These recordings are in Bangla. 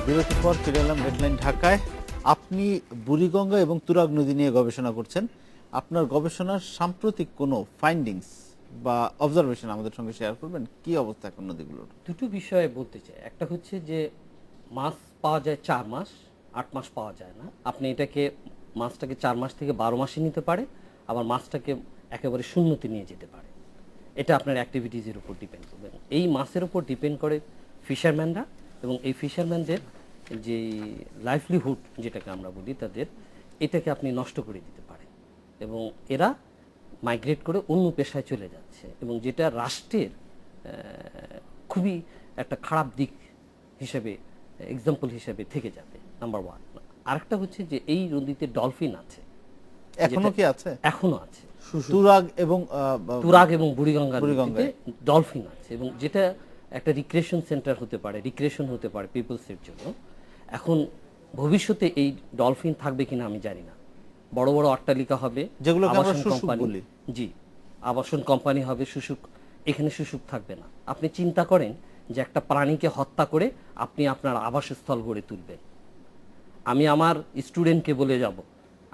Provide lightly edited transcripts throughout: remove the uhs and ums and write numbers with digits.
বিরতির পর ফিরে এলাম হেডলাইন ঢাকায়। আপনি বুড়িগঙ্গা এবং তুরাগ নদী নিয়ে গবেষণা করছেন। আপনার গবেষণার সাম্প্রতিক কোনো ফাইন্ডিংস বা অবজারভেশন আমাদের সঙ্গে শেয়ার করবেন? কি অবস্থা এখন নদীগুলোর? দুটো বিষয়ে বলতে চাই। একটা হচ্ছে যে মাছ পাওয়া যায় 4 মাস, 8 মাস পাওয়া যায় না। আপনি এটাকে মাছটাকে 4 মাস থেকে 12 মাসে নিতে পারে, আবার মাছটাকে একেবারে শূন্যতে নিয়ে যেতে পারে। এটা আপনার অ্যাক্টিভিটিজের উপর ডিপেন্ড করবে। এই মাছের উপর ডিপেন্ড করে ফিশারম্যানরা, এবং এই ফিশারম্যানদের যে লাইভলিহুড যেটাকে আমরা বলি, তাদের এটাকে আপনি নষ্ট করে দিতে পারেন, এবং এরা মাইগ্রেট করে অন্য পেশায় চলে যাচ্ছে, এবং যেটা রাষ্ট্রের খুবই একটা খারাপ দিক হিসেবে, এক্সাম্পল হিসেবে থেকে যাবে, নাম্বার 1। আরেকটা হচ্ছে যে এই নদীতে ডলফিন আছে, এখনো কি আছে? এখনো আছে। তুরাগ এবং বুড়িগঙ্গার নদীতে ডলফিন আছে, এবং যেটা একটা রিক্রিয়েশন সেন্টার হতে পারে, রিক্রিয়েশন হতে পারে পিপলসের জন্য। এখন ভবিষ্যতে এই ডলফিন থাকবে কিনা আমি জানি না। বড় বড় অট্টালিকা হবে, যেগুলোকে আমরা শুশুক বলি। জি, আবাসন কোম্পানি হবে, শুশুক। এখানে শুশুক থাকবে না। আপনি চিন্তা করেন যে একটা প্রাণীকে হত্যা করে আপনি আপনার আবাসস্থল গড়ে তুলবেন। আমি আমার স্টুডেন্টকে বলে যাব,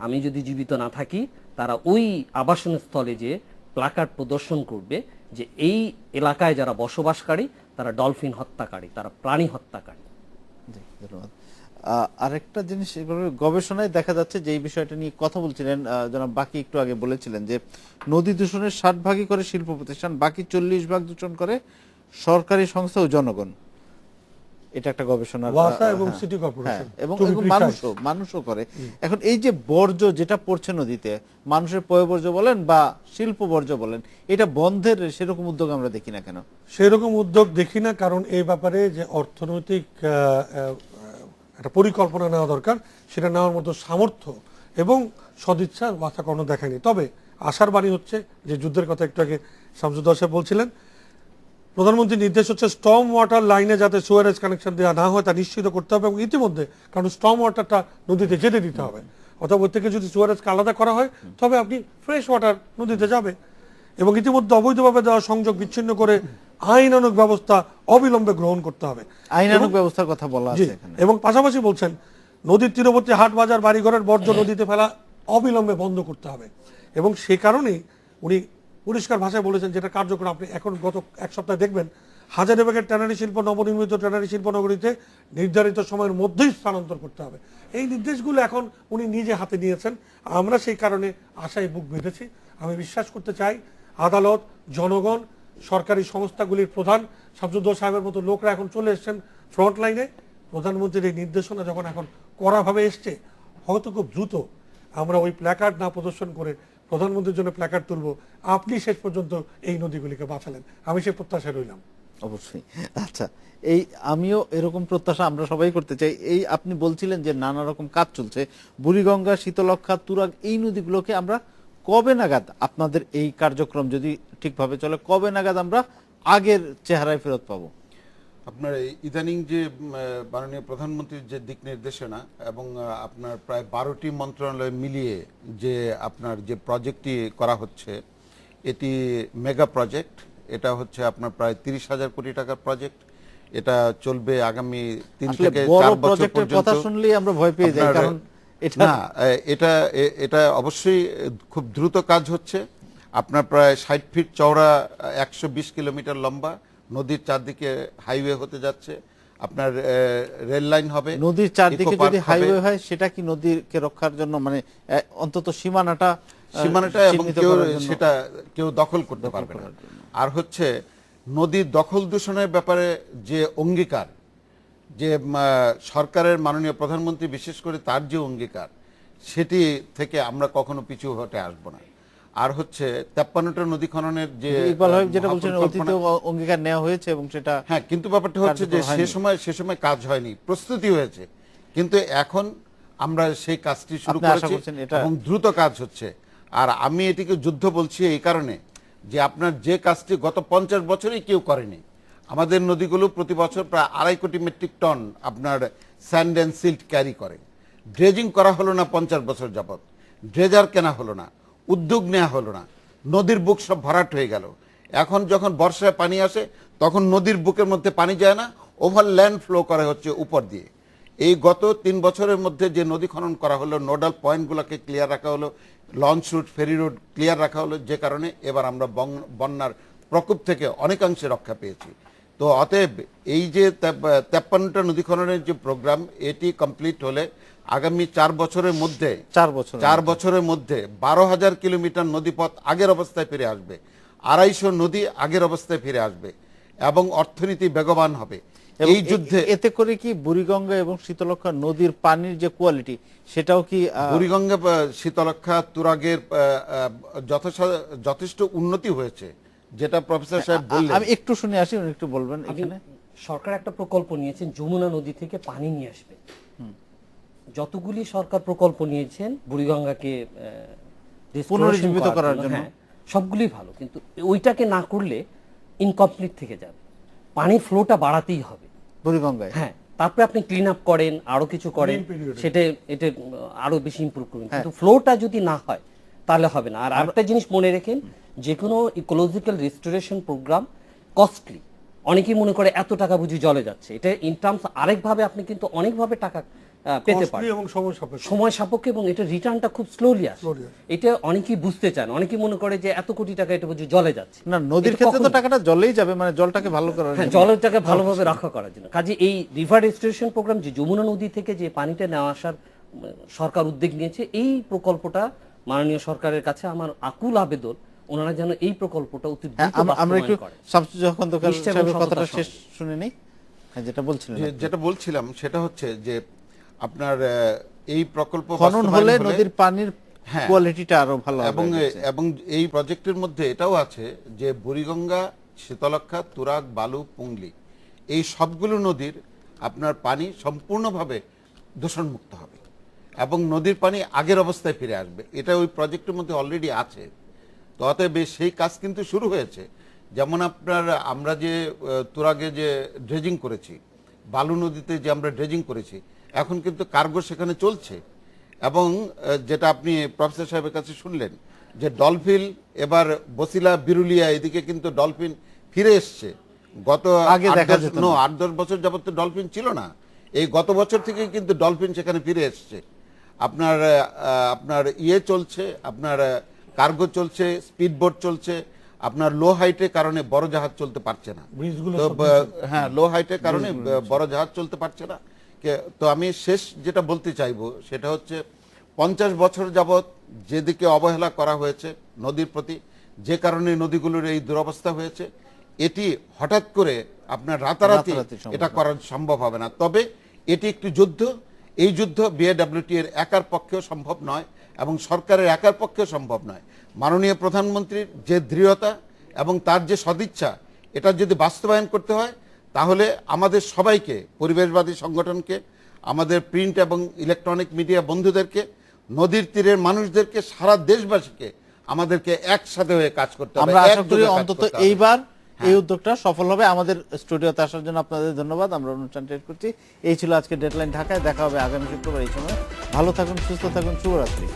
আমি যদি জীবিত না থাকি, তারা ওই আবাসন স্থলে যে প্লাকার্ড প্রদর্শন করবে যে এই এলাকায় যারা বসবাসকারী তারা ডলফিন হত্যাকারী, তারা প্রাণী হত্যাকারী। ধন্যবাদ। আরেকটা জিনিস গবেষণায় দেখা যাচ্ছে যে এই বিষয়টা নিয়ে কথা বলছিলেন জনাব বাকি একটু আগে বলেছিলেন যে নদী দূষণের 60 ভাগই করে শিল্প প্রতিষ্ঠান, বাকি 40 ভাগ দূষণ করে সরকারি সংস্থা ও জনগণ। এটা একটা গবেষণা, এবং সিটি কর্পোরেশন, এবং মানুষও করে। এখন এই যে বর্জ্য যেটা পড়ছে নদীতে, মানুষের পয়ঃবর্জ্য বলেন বা শিল্প বর্জ্য বলেন, এটা বন্ধের সেরকম উদ্যোগ আমরা দেখি না কেন? সেরকম উদ্যোগ দেখি না কারণ এই ব্যাপারে যে অর্থনৈতিক একটা পরিকল্পনা নেওয়া দরকার, সেটা নেওয়ার মতো সামর্থ্য এবং সদিচ্ছা বাছা কোনো দেখায়নি। তবে আশার বাণী হচ্ছে যে যুদ্ধের কথা একটু আগে শামসুদ্দৌলা সাহেব বলছিলেন, প্রধানমন্ত্রীর নির্দেশ হচ্ছে স্টর্ম ওয়াটার লাইনে যাতে সুয়ারেজ কানেকশন দেওয়া না হয় তা নিশ্চিত করতে হবে, এবং ইতিমধ্যে কারণ স্টর্ম ওয়াটারটা নদীতে যেতে দিতে হবে, অথবা ওর থেকে যদি সুয়ারেজকে আলাদা করা হয় তবে আপনি ফ্রেশ ওয়াটার নদীতে যাবে, এবং ইতিমধ্যে অবৈধভাবে দেওয়া সংযোগ বিচ্ছিন্ন করে আইনানুগ ব্যবস্থা অবিলম্বে গ্রহণ করতে হবে। আইনানুগ ব্যবস্থার কথা বলা আছে এখানে। এবং পাশাপাশি বলছেন নদীর তীরবর্তী হাট বাজার বাড়িঘরের বর্জ্য নদীতে ফেলা অবিলম্বে বন্ধ করতে হবে, এবং সে কারণেই উনি পরিষ্কার ভাষায় বলেছেন যেটা কার্যকর। আপনি এখন গত এক সপ্তাহে দেখবেন হাজারীবাগের ট্যানারি শিল্প, নবনির্মিত ট্যানারি শিল্প নগরীতে নির্ধারিত সময়ের মধ্যেই স্থানান্তর করতে হবে। এই নির্দেশগুলো এখন উনি নিজে হাতে নিয়েছেন। আমরা সেই কারণে আশায় বুক বেঁধেছি। আমি বিশ্বাস করতে চাই আদালত, জনগণ, সরকারি সংস্থাগুলির প্রধান শামসুদ্দৌলা সাহেবের মতো লোকরা এখন চলে এসছেন ফ্রন্ট লাইনে। প্রধানমন্ত্রীর এই নির্দেশনা যখন এখন কড়াভাবে এসছে, হয়তো খুব দ্রুত আমরা ওই প্ল্যাকার্ড না প্রদর্শন করে প্রধানমন্ত্রীর জন্য প্ল্যাকার্ড তুলব, আপনি শেষ পর্যন্ত এই নদীগুলিকে বাঁচালেন। আমি সে প্রত্যাশায় রইলাম। অবশ্যই। আচ্ছা, এই আমিও এরকম প্রত্যাশা আমরা সবাই করতে চাই। এই আপনি বলছিলেন যে নানা রকম কাজ চলছে, বুড়িগঙ্গা, শীতলক্ষা, তুরাগ, এই নদীগুলোকে আমরা কবে নাগাদ, আপনাদের এই কার্যক্রম যদি ঠিকভাবে চলে, কবে নাগাদ আমরা আগের চেহারায় ফেরত পাবো? আপনার ইদানিং যে মাননীয় প্রধানমন্ত্রীর যে দিক নির্দেশনা এবং আপনার প্রায় 12টি মন্ত্রণালয় মিলিয়ে যে আপনার যে প্রজেক্টটি করা হচ্ছে, এটি মেগা প্রজেক্ট। এটা হচ্ছে আপনার প্রায় 30,000 কোটি টাকার প্রজেক্ট। এটা চলবে আগামী 3 থেকে 4 বছর পর্যন্ত। কথা শুনলেই আমরা ভয় পেয়ে যাই, কারণ এটা অবশ্যই খুব দ্রুত কাজ হচ্ছে। আপনার প্রায় 60 ফিট চওড়া, 120 কিলোমিটার লম্বা, নদীর চারদিকে হাইওয়ে হতে যাচ্ছে। আপনার রেল লাইন হবে, নদীর চারদিকে যদি হাইওয়ে হয় সেটা কি নদীকে রক্ষার জন্য, মানে অন্তত সীমানাটা এবং সেটা কেউ দখল করতে পারবে না। আর হচ্ছে নদীর দখল দূষণের ব্যাপারে যে অঙ্গীকার, যে সরকারের মাননীয় প্রধানমন্ত্রী বিশেষ করে তার যে অঙ্গীকার, সেটি থেকে আমরা কখনো পিছু হটে আসবো না। আর হচ্ছে 53টা নদী খননের যে যেটা বলছেন অতীতে অঙ্গীকার নেওয়া হয়েছে, এবং সেটা কিন্তু ব্যাপারটা হচ্ছে যে সে সময় কাজ হয়নি, প্রস্তুতি হয়েছে, কিন্তু এখন আমরা সেই কাজটি শুরু করেছি এবং দ্রুত কাজ হচ্ছে। আর আমি এটিকে যুদ্ধ বলছি এই কারণে যে আপনার যে কাজটি গত 50 বছরেই কেউ করেনি। আমাদের নদীগুলো প্রতি বছর প্রায় 2.5 কোটি মেট্রিক টন আপনার স্যান্ড অ্যান্ড সিল্ট ক্যারি করে। ড্রেজিং করা হলো না 50 বছর যাবৎ, ড্রেজার কেনা হলো না, উদ্যোগ নেওয়া হলো না, নদীর বুক সব ভরাট হয়ে গেল। এখন যখন বর্ষায় পানি আসে তখন নদীর বুকের মধ্যে পানি যায় না, ওভার ল্যান্ড ফ্লো করা হচ্ছে উপর দিয়ে। এই গত 3 বছরের মধ্যে যে নদী খনন করা হলো, নোডাল পয়েন্টগুলোকে ক্লিয়ার রাখা হলো, লঞ্চ রুট, ফেরি রুট ক্লিয়ার রাখা হলো, যে কারণে এবার আমরা বন্যার প্রকোপ থেকে অনেকাংশে রক্ষা পেয়েছি। তো অতএব এই যে 53টা নদী খননের যে প্রোগ্রাম, এটি কমপ্লিট হলে আগামী 4 বছরের মধ্যে 4 বছরের মধ্যে 12,000 কিলোমিটার নদীপথ আগের অবস্থায় ফিরে আসবে, 250 নদী আগের অবস্থায় ফিরে আসবে এবং অর্থনীতি বেগবান হবে। এই যুদ্ধে এতে করে কি বুড়িগঙ্গা এবং শীতলক্ষা নদীর পানির যে কোয়ালিটি সেটাও কি বুড়িগঙ্গা, শীতলক্ষা, তুরাগের যথেষ্ট উন্নতি হয়েছে, যেটা প্রফেসর সাহেব বললেন। আমি একটু শুনে আসি, উনি একটু বলবেন। এখানে সরকার একটা প্রকল্প নিয়েছেন, যমুনা নদী থেকে পানি নিয়ে আসবে। যতগুলি সরকার প্রকল্প নিয়েছেন বুড়িগঙ্গাকে পুনরুজ্জীবিত করার জন্য, হ্যাঁ, সবগুলি ভালো, কিন্তু ওইটাকে না করলে ইনকমপ্লিট থেকে যাবে। পানির ফ্লোটা বাড়াতেই হবে বুড়িগঙ্গায়। হ্যাঁ, তারপরে আপনি ক্লিন আপ করেন, আরো কিছু করেন, সেটা এটা আরো বেশি ইমপ্রুভ করবেন, কিন্তু ফ্লোটা যদি না হয় তাহলে হবে না। আর আরেকটা জিনিস মনে রাখেন, যে কোনো ইকোলজিক্যাল রিস্টোরেশন প্রোগ্রাম কস্টলি। অনেকেই মনে করে এত টাকা বুঝি জলে যাচ্ছে, এটা ইন টার্মস আরেকভাবে আপনি কিন্তু অনেকভাবে টাকা পেতে পারেন, এবং সময় সাপেক্ষ, এবং এটা রিটার্নটা খুব স্লোলি আসে। এটা অনেকেই বুঝতে চান, অনেকেই মনে করে যে এত কোটি টাকা এটা বুঝি জলে যাচ্ছে না, নদীর ক্ষেত্রে তো টাকাটা জলেই যাবে, মানে জলটাকে ভালো করার জন্য, জলটাকে ভালোভাবে রক্ষা করার জন্য। কাজে এই রিভার রেস্টোরেশন প্রোগ্রাম, যে যমুনা নদী থেকে যে পানিটা নেওয়া আসার সরকার উদ্যোগ নিয়েছে, এই প্রকল্পটা মাননীয় সরকারের কাছে আমার আকুল আবেদন, ওনারা যেন এই প্রকল্পটা অতি দ্রুত আমরা একটু বাস্তবায়ন করেন। শামসুজ্জামান খন্দকার নিশ্চয় এবং সাহেবের কথাটা সততার শেষ শুনে নেই। হ্যাঁ, যেটা বলছিলাম সেটা হচ্ছে যে আপনার এই প্রকল্প খনন হলে নদীর পানির হ্যাঁ, কোয়ালিটিটা আরো ভালো হবে, এবং এই প্রজেক্টের মধ্যে এটাও আছে যে বুড়িগঙ্গা, শীতলক্ষা, তুরাগ, বালু, পুংলি, এই সবগুলো নদীর আপনার পানি সম্পূর্ণভাবে দূষণমুক্ত হবে এবং নদীর পানি আগের অবস্থায় ফিরে আসবে। এটা ওই প্রজেক্টের মধ্যে অলরেডি আছে। তো অতএব সেই কাজ কিন্তু শুরু হয়েছে। যেমন আপনার আমরা যে তুরাগে যে ড্রেজিং করেছি, বালু নদীতে যে আমরা ড্রেজিং করেছি, এখন কিন্তু কার্গো সেখানে চলছে। এবং যেটা আপনি প্রফেসর সাহেবের কাছে শুনলেন যে ডলফিন এবার বসিলা, বিরুলিয়া এদিকে কিন্তু ডলফিন ফিরে এসছে। গত 8-10 বছর যাবত তো ডলফিন ছিল না, এই গত বছর থেকেই কিন্তু ডলফিন সেখানে ফিরে এসছে। আপনার আপনার চলছে, আপনার কার্গো চলছে, স্পিড বোট চলছে। আপনার লো হাইটের কারণে বড় জাহাজ চলতে পারছে না, হ্যাঁ, লো হাইটের কারণে বড় জাহাজ চলতে পারছে না। তো আমি শেষ যেটা বলতে চাইবো সেটা হচ্ছে 50 বছর যাবৎ যেদিকে অবহেলা করা হয়েছে নদীর প্রতি, যে কারণে নদীগুলোর এই দুরবস্থা হয়েছে, এটি হঠাৎ করে আপনার রাতারাতি এটা করা সম্ভব হবে না। তবে এটি একটি যুদ্ধ, এই যুদ্ধ বিএডব্লিউটি এর একার পক্ষেও সম্ভব নয় এবং সরকারের একার পক্ষেও সম্ভব নয়। মাননীয় প্রধানমন্ত্রীর যে দৃঢ়তা এবং তার যে সদিচ্ছা, এটা যদি বাস্তবায়ন করতে হয় তাহলে আমাদের সবাইকে, পরিবেশবাদী সংগঠনকে, আমাদের প্রিন্ট এবং ইলেকট্রনিক মিডিয়া বন্ধুদেরকে, নদীর তীরের মানুষদেরকে, সারা দেশবাসীকে আমাদেরকে একসাথে হয়ে কাজ করতে হবে। আমরা আশা করি অন্তত এইবার এই উদ্যোগটা সফল হবে। আমাদের স্টুডিওতে আসার জন্য আপনাদের ধন্যবাদ। আমরা অনুষ্ঠান শেষ করছি। এই ছিল আজকে ডেডলাইন ঢাকায়। দেখা হবে আগামী শুক্রবার এই সময়। ভালো থাকুন, সুস্থ থাকুন, শুভরাত্রি।